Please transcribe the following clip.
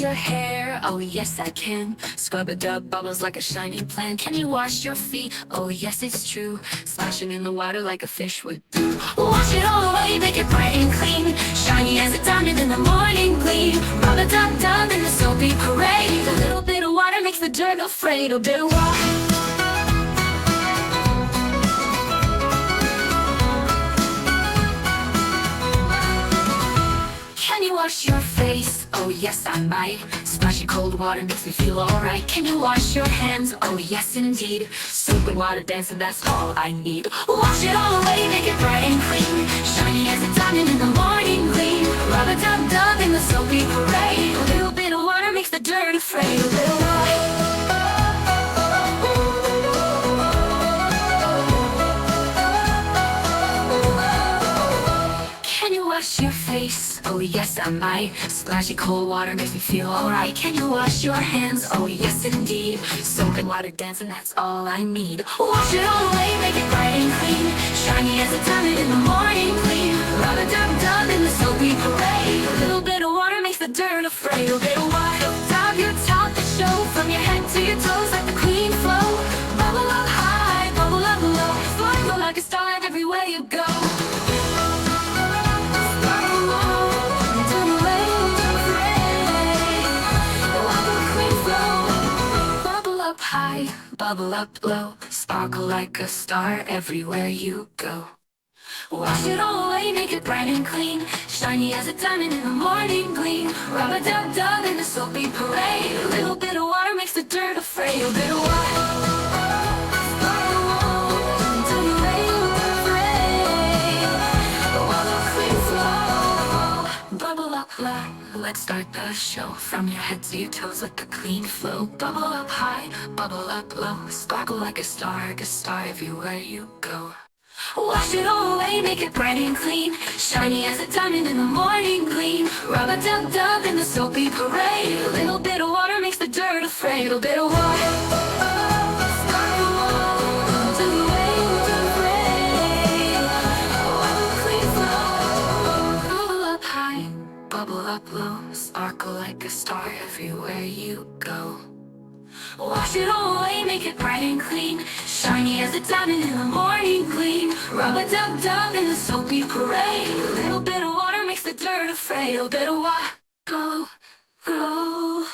your hair? Oh yes I can. Scrub-a-dub bubbles like a shiny plant. Can you wash your feet? Oh yes it's true. Splashing in the water like a fish would do. Wash it all away, make it bright and clean. Shiny as a diamond in the morning gleam. Rub-a-dub-dub in the soapy parade. A little bit of water makes the dirt afraid. A bit of water. Can you wash your face? Oh yes I might. Splashy cold water makes me feel alright. Can you wash your hands? Oh yes indeed. Soap and water dancing, that's all I need. Wash it all away, make it bright and clean. Shiny as a diamond in the morning gleam. Rub-a-dub-dub in the soapy parade. A little bit of water makes the dirt afraid. A little water. Can you wash your face? Oh yes I might. Splashy cold water makes me feel alright. Can you wash your hands? Oh yes indeed. Soap and water dancing, that's all I need. Wash it all away, make it bright and clean. Shiny as a diamond in the morning gleam. Rub-a-dub-dub in the soapy parade. A little bit of water makes the dirt afraid. A bit of water. Dab your top the show. From your head to your toes like the clean flow. Bubble up high, bubble up low. Sparkle like a star everywhere you go. High, bubble up low, sparkle like a star everywhere you go. Wash it all away, make it bright and clean. Shiny as a diamond in the morning gleam. Rub-a-dub-dub in the soapy parade. A little bit of water makes the dirt afraid. A bit of water. Bubble up low, let's start the show. From your head to your toes with the clean flow. Bubble up high, bubble up low. Sparkle like a star everywhere you go. Wash it all away, make it bright and clean. Shiny as a diamond in the morning gleam. Rub-a-dub-dub in the soapy parade. A little bit of water makes the dirt afraid. A little bit of water. Bubble up low, sparkle like a star everywhere you go. Wash it all away, make it bright and clean. Shiny as a diamond in the morning gleam. Rub-a-dub-dub in the soapy parade. A little bit of water makes the dirt afraid. A little bit of water, go, go.